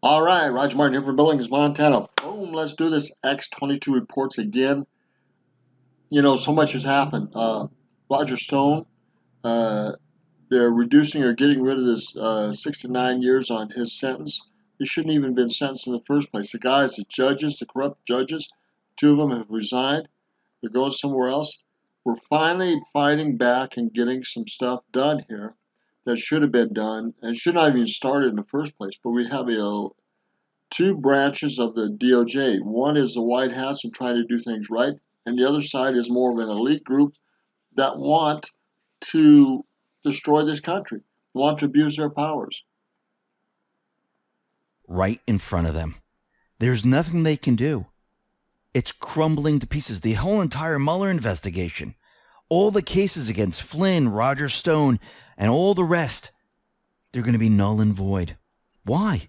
All right, Roger Martin here for Billings, Montana. Boom, let's do this X-22 reports again. You know, so much has happened. Roger Stone, uh, they're reducing or getting rid of this 69 years on his sentence. He shouldn't even been sentenced in the first place. The guys, the judges, the corrupt judges, two of them have resigned. They're going somewhere else. We're finally fighting back and getting some stuff done here that should have been done and should not have even started in the first place. But we have two branches of the DOJ. One is the White Hats and trying to do things right, and the other side is more of an elite group that want to destroy this country, want to abuse their powers. Right in front of them. There's nothing they can do. It's crumbling to pieces. The whole entire Mueller investigation, all the cases against Flynn, Roger Stone, and all the rest, they're going to be null and void. Why?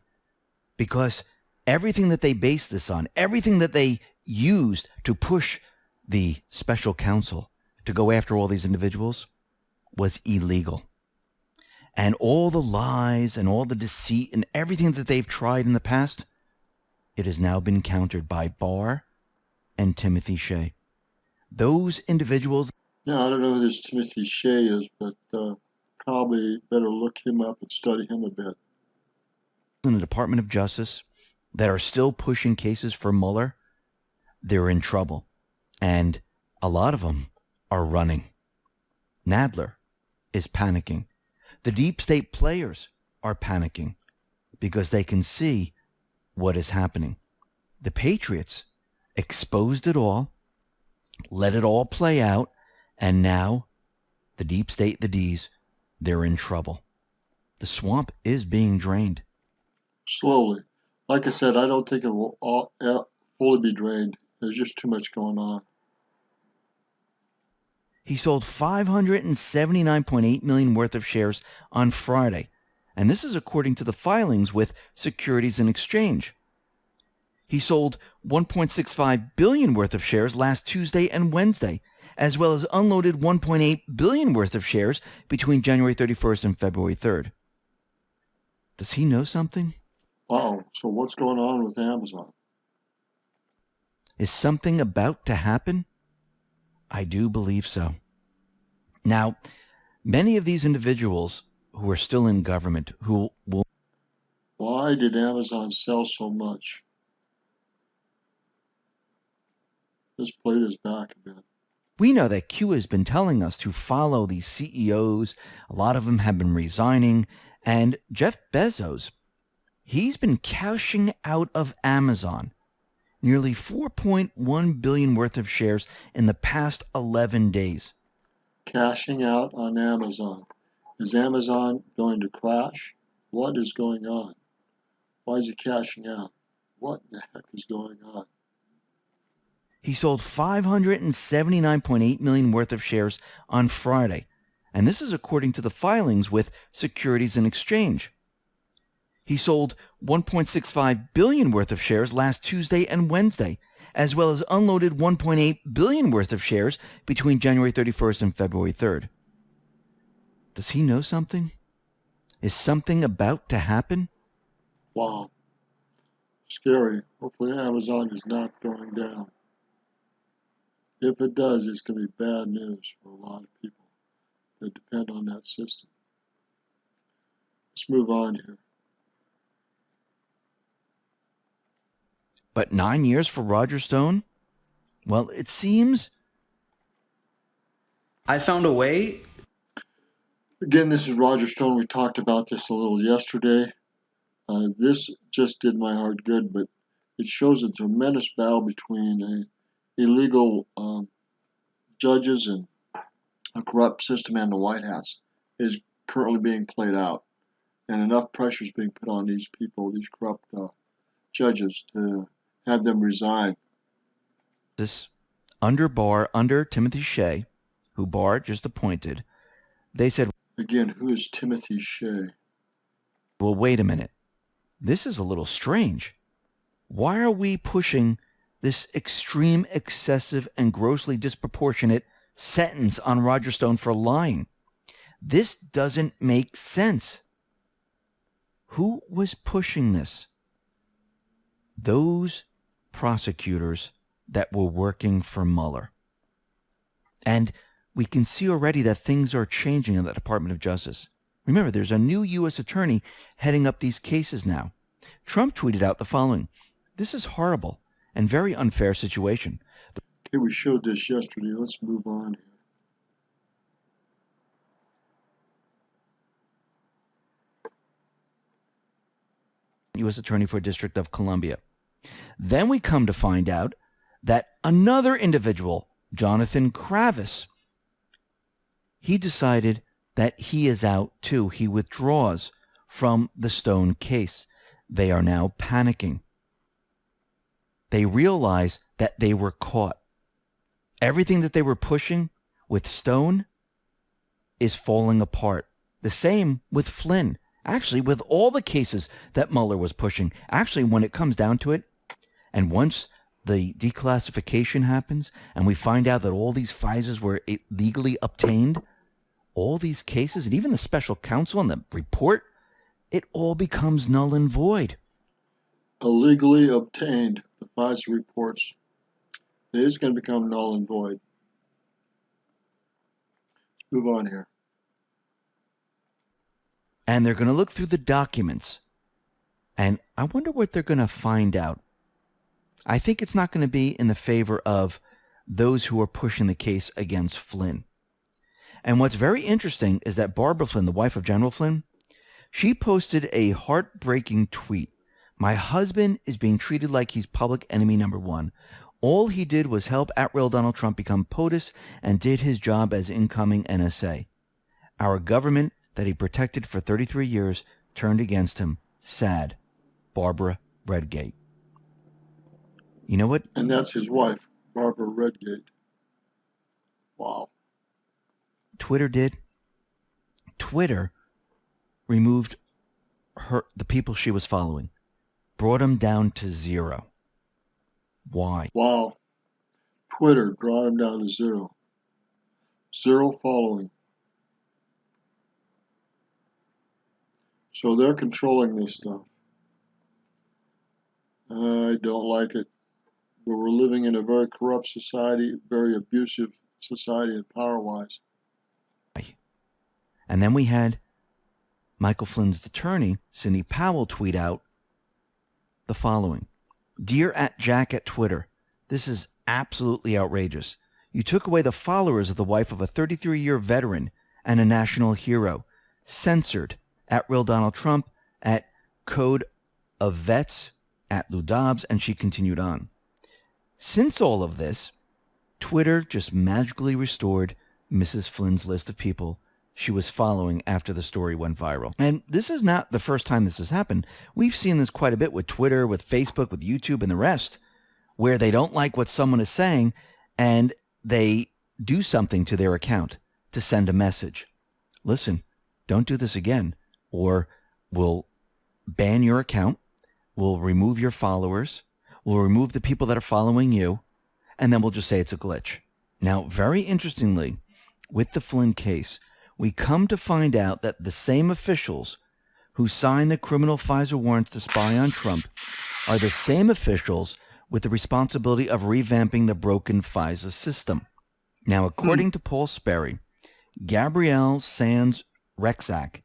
Because everything that they based this on, everything that they used to push the special counsel to go after all these individuals was illegal. And all the lies and all the deceit and everything that they've tried in the past, it has now been countered by Barr and Timothy Shea. Those individuals. Yeah, I don't know who this Timothy Shea is, but probably better look him up and study him a bit. In the Department of Justice that are still pushing cases for Mueller, they're in trouble. And a lot of them are running. Nadler is panicking. The deep state players are panicking because they can see what is happening. The Patriots exposed it all, let it all play out, and now the deep state, the D's, they're in trouble. The swamp is being drained. Slowly. Like I said, I don't think it will all fully be drained. There's just too much going on. He sold 579.8 million worth of shares on Friday, and this is according to the filings with Securities and Exchange. He sold 1.65 billion worth of shares last Tuesday and Wednesday, as well as unloaded 1.8 billion worth of shares between January 31st and February 3rd. Does he know something? Wow, so what's going on with Amazon? Is something about to happen? I do believe so. Now, many of these individuals who are still in government who will... Why did Amazon sell so much? Let's play this back a bit. We know that Q has been telling us to follow these CEOs. A lot of them have been resigning. And Jeff Bezos, he's been cashing out of Amazon nearly 4.1 billion worth of shares in the past 11 days. Cashing out on Amazon. Is Amazon going to crash? What is going on? Why is he cashing out? What the heck is going on? He sold 579.8 million worth of shares on Friday, and this is according to the filings with Securities and Exchange. He sold 1.65 billion worth of shares last Tuesday and Wednesday, as well as unloaded 1.8 billion worth of shares between January 31st and February 3rd. Does he know something? Is something about to happen? Wow. Scary. Hopefully Amazon is not going down. If it does, it's going to be bad news for a lot of people that depend on that system. Let's move on here. But 9 years for Roger Stone? Well, it seems... I found a way. Again, this is Roger Stone. We talked about this a little yesterday. This just did my heart good, but it shows a tremendous battle between illegal judges and a corrupt system and the White Hats is currently being played out. And enough pressure is being put on these people, these corrupt judges, to have them resign. This under Timothy Shea, who Barr just appointed, they said... Again, who is Timothy Shea? Well, wait a minute. This is a little strange. Why are we pushing this extreme, excessive, and grossly disproportionate sentence on Roger Stone for lying? This doesn't make sense. Who was pushing this? those prosecutors that were working for Mueller. And we can see already that things are changing in the Department of Justice. Remember, there's a new U.S. attorney heading up these cases now. Trump tweeted out the following: "This is horrible and very unfair situation." Okay, we showed this yesterday. Let's move on here. U.S. Attorney for District of Columbia. Then we come to find out that another individual, Jonathan Kravis, he decided that he is out too. He withdraws from the Stone case. They are now panicking. They realize that they were caught. Everything that they were pushing with Stone is falling apart. The same with Flynn. Actually, with all the cases that Mueller was pushing, actually, when it comes down to it, and once the declassification happens and we find out that all these FISAs were legally obtained, all these cases, and even the special counsel and the report, it all becomes null and void. Illegally obtained, the FISA reports. It is going to become null and void. Let's move on here. And they're going to look through the documents. And I wonder what they're going to find out. I think it's not going to be in the favor of those who are pushing the case against Flynn. And what's very interesting is that Barbara Flynn, the wife of General Flynn, she posted a heartbreaking tweet. "My husband is being treated like he's public enemy number one. All he did was help at-real Donald Trump become POTUS and did his job as incoming NSA. Our government that he protected for 33 years turned against him. Sad. Barbara Redgate." You know what? And that's his wife, Barbara Redgate. Wow. Twitter did? Twitter removed the people she was following, brought them down to zero. Why? Wow. Twitter brought him down to zero. Zero following. So they're controlling this stuff. I don't like it. But we're living in a very corrupt society, very abusive society and power-wise. And then we had Michael Flynn's attorney, Sidney Powell, tweet out the following: "Dear @Jack at Twitter, this is absolutely outrageous. You took away the followers of the wife of a 33-year veteran and a national hero. Censored @Real Donald Trump, @Code of Vets, @Lou Dobbs," and she continued on. Since all of this, Twitter just magically restored Mrs. Flynn's list of people she was following after the story went viral. And this is not the first time this has happened. We've seen this quite a bit with Twitter, with Facebook, with YouTube, and the rest, where they don't like what someone is saying and they do something to their account to send a message. Listen, don't do this again, or we'll ban your account, we'll remove your followers, we'll remove the people that are following you, and then we'll just say it's a glitch. Now, very interestingly, with the Flynn case, we come to find out that the same officials who signed the criminal FISA warrants to spy on Trump are the same officials with the responsibility of revamping the broken FISA system. Now, according to Paul Sperry, Gabrielle Sands-Rexach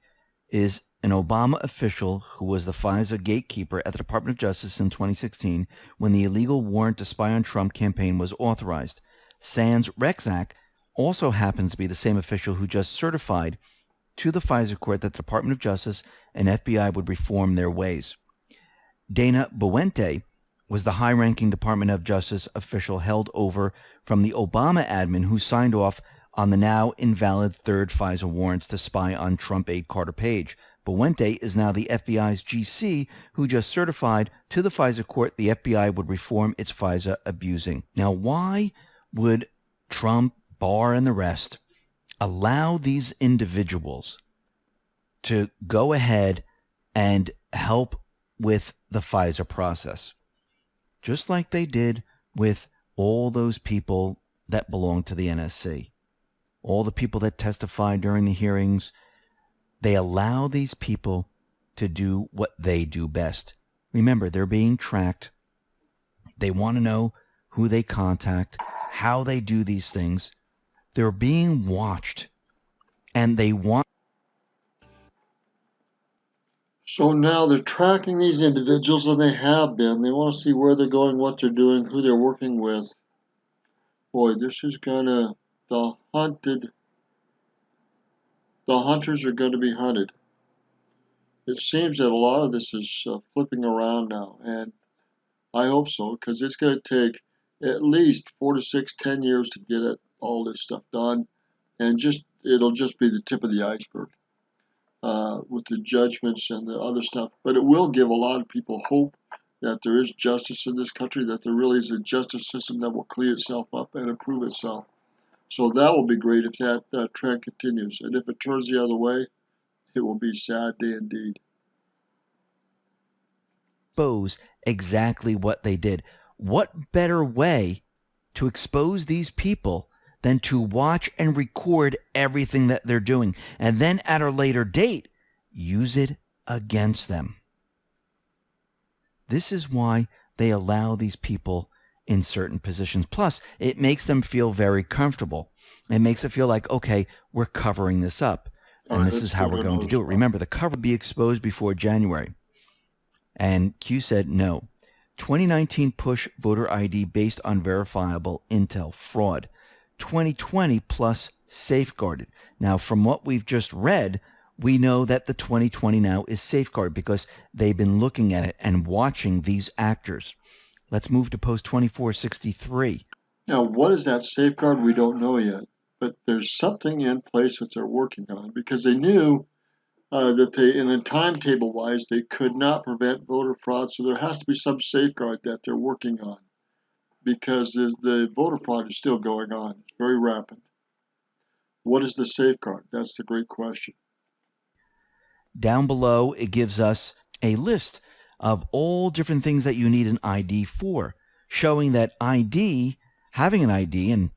is an Obama official who was the FISA gatekeeper at the Department of Justice in 2016 when the illegal warrant to spy on Trump campaign was authorized. Sands-Rexach also happens to be the same official who just certified to the FISA court that the Department of Justice and FBI would reform their ways. Dana Boente was the high-ranking Department of Justice official held over from the Obama admin who signed off on the now invalid third FISA warrants to spy on Trump aide Carter Page. Boente is now the FBI's GC who just certified to the FISA court the FBI would reform its FISA abusing. Now, why would Trump, Barr, and the rest allow these individuals to go ahead and help with the FISA process, just like they did with all those people that belong to the NSC, all the people that testified during the hearings? They allow these people to do what they do best. Remember, they're being tracked They want to know who they contact, how they do these things. They're being watched, and they want. So now they're tracking these individuals, and they have been. They want to see where they're going, what they're doing, who they're working with. Boy, this is gonna, the hunters are going to be hunted. It seems that a lot of this is flipping around now, and I hope so, because it's going to take at least 4 to 6, 10 years to get all this stuff done, and it'll just be the tip of the iceberg with the judgments and the other stuff. But it will give a lot of people hope that there is justice in this country, that there really is a justice system that will clean itself up and improve itself. So that will be great if that trend continues. And if it turns the other way, it will be a sad day indeed. Expose exactly what they did. What better way to expose these people than to watch and record everything that they're doing, and then at a later date, use it against them? This is why they allow these people in certain positions. Plus, it makes them feel very comfortable. It makes it feel like, okay, we're covering this up, and this is how we're going to do it. Remember, the cover will be exposed before January. And Q said no. 2019 push voter ID based on verifiable intel fraud. 2020 plus safeguarded. Now, from what we've just read, we know that the 2020 now is safeguarded because they've been looking at it and watching these actors. Let's move to post 2463. Now, what is that safeguard? We don't know yet. But there's something in place that they're working on, because they knew that in a timetable wise, they could not prevent voter fraud. So there has to be some safeguard that they're working on, because the voter fraud is still going on. It's very rapid. What is the safeguard? That's the great question. Down below, it gives us a list of all different things that you need an ID for, showing that having an ID and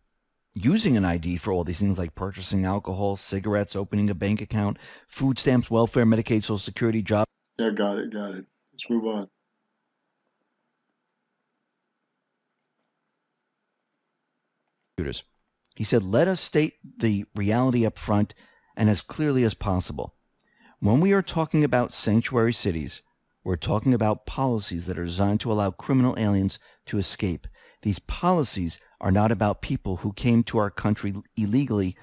using an ID for all these things like purchasing alcohol, cigarettes, opening a bank account, food stamps, welfare, Medicaid, Social Security, job. Yeah, got it. Let's move on. He said, let us state the reality up front and as clearly as possible. When we are talking about sanctuary cities, we're talking about policies that are designed to allow criminal aliens to escape. These policies are not about people who came to our country illegally,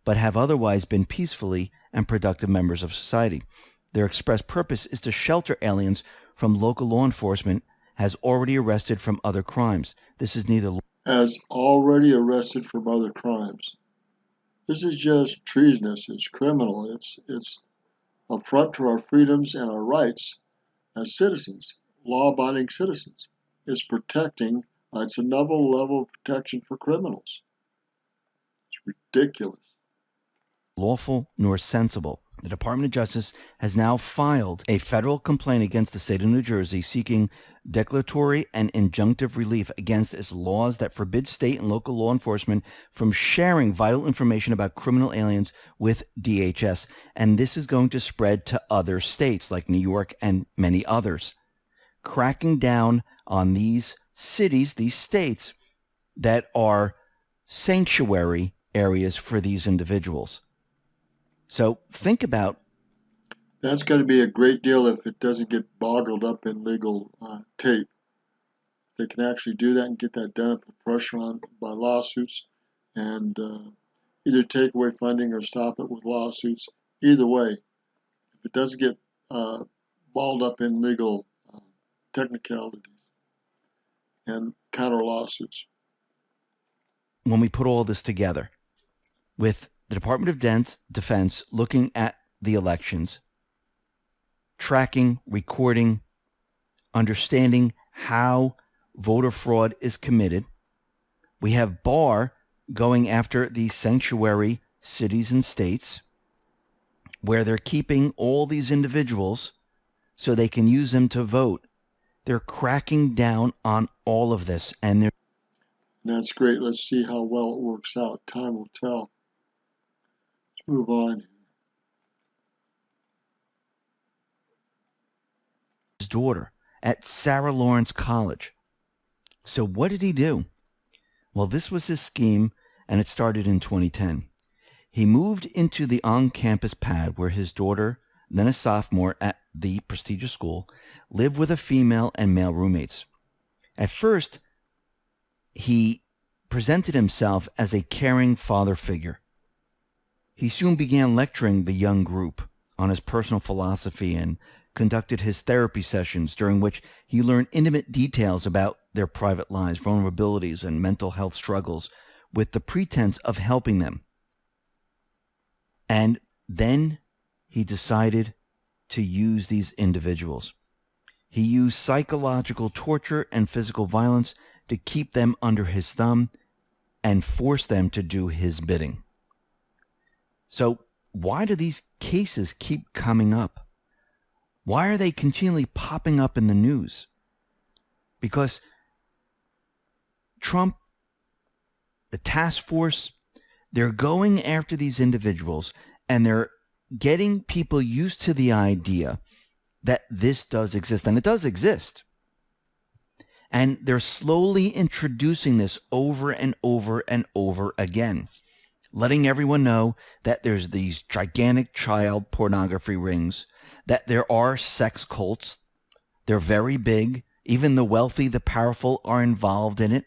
but have otherwise been peacefully and productive members of society. Their express purpose is to shelter aliens from local law enforcement has already arrested from other crimes. This is neither as already arrested from other crimes. This is just treasonous. It's criminal. It's affront to our freedoms and our rights as citizens, law-abiding citizens. It's protecting. It's another level of protection for criminals. It's ridiculous. Lawful nor sensible. The Department of Justice has now filed a federal complaint against the state of New Jersey seeking declaratory and injunctive relief against its laws that forbid state and local law enforcement from sharing vital information about criminal aliens with DHS. And this is going to spread to other states like New York and many others. Cracking down on these cities, these states that are sanctuary areas for these individuals. So think about. That's going to be a great deal if it doesn't get boggled up in legal tape. They can actually do that and get that done, put pressure on by lawsuits, and either take away funding or stop it with lawsuits. Either way, if it doesn't get balled up in legal technicalities and counter lawsuits. When we put all this together with the Department of Defense looking at the elections, tracking, recording, understanding how voter fraud is committed. We have Barr going after the sanctuary cities and states where they're keeping all these individuals so they can use them to vote. They're cracking down on all of this, and that's great. Let's see how well it works out. Time will tell. Let's move on. His daughter at Sarah Lawrence College. So what did he do? Well, this was his scheme, and it started in 2010. He moved into the on-campus pad where his daughter, then a sophomore at the prestigious school, lived with a female and male roommates. At first, he presented himself as a caring father figure. He soon began lecturing the young group on his personal philosophy and conducted his therapy sessions during which he learned intimate details about their private lives, vulnerabilities, and mental health struggles with the pretense of helping them. And then he decided to use these individuals. He used psychological torture and physical violence to keep them under his thumb and force them to do his bidding. So why do these cases keep coming up? Why are they continually popping up in the news? Because Trump, the task force, they're going after these individuals and they're getting people used to the idea that this does exist. And it does exist. And they're slowly introducing this over and over and over again, letting everyone know that there's these gigantic child pornography rings, that there are sex cults. They're very big. Even the wealthy, the powerful are involved in it.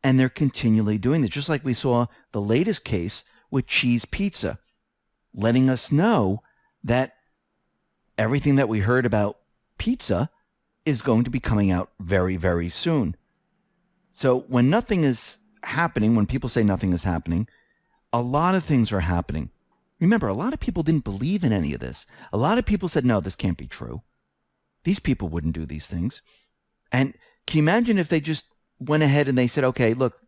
And they're continually doing this, just like we saw the latest case with Cheese Pizza, letting us know that everything that we heard about pizza is going to be coming out very, very soon. So when nothing is happening, when people say nothing is happening, a lot of things are happening. Remember, a lot of people didn't believe in any of this. A lot of people said, no, this can't be true. These people wouldn't do these things. And can you imagine if they just went ahead and they said, okay, look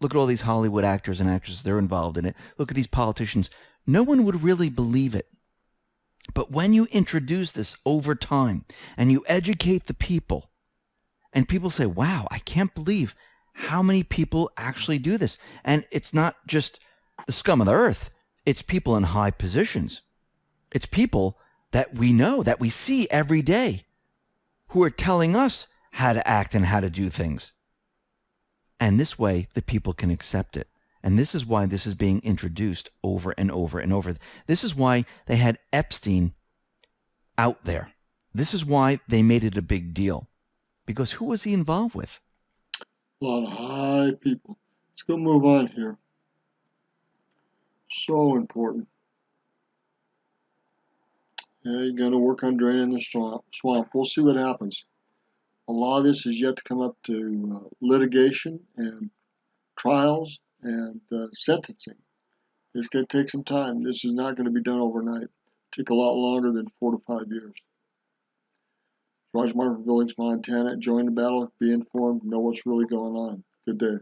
at all these Hollywood actors and actresses, they're involved in it. Look at these politicians. No one would really believe it. But when you introduce this over time and you educate the people, and people say, wow, I can't believe how many people actually do this. And it's not just the scum of the earth. It's people in high positions. It's people that we know, that we see every day, who are telling us how to act and how to do things. And this way, the people can accept it. And this is why this is being introduced over and over and over. This is why they had Epstein out there. This is why they made it a big deal. Because who was he involved with? A lot of high people. Let's go move on here. So important. Yeah, you're going to work on draining the swamp. We'll see what happens. A lot of this is yet to come up to litigation and trials and sentencing. It's going to take some time. This is not going to be done overnight. Take a lot longer than 4 to 5 years. Roger Martin from Billings, Montana. Join the battle. Be informed. Know what's really going on. Good day.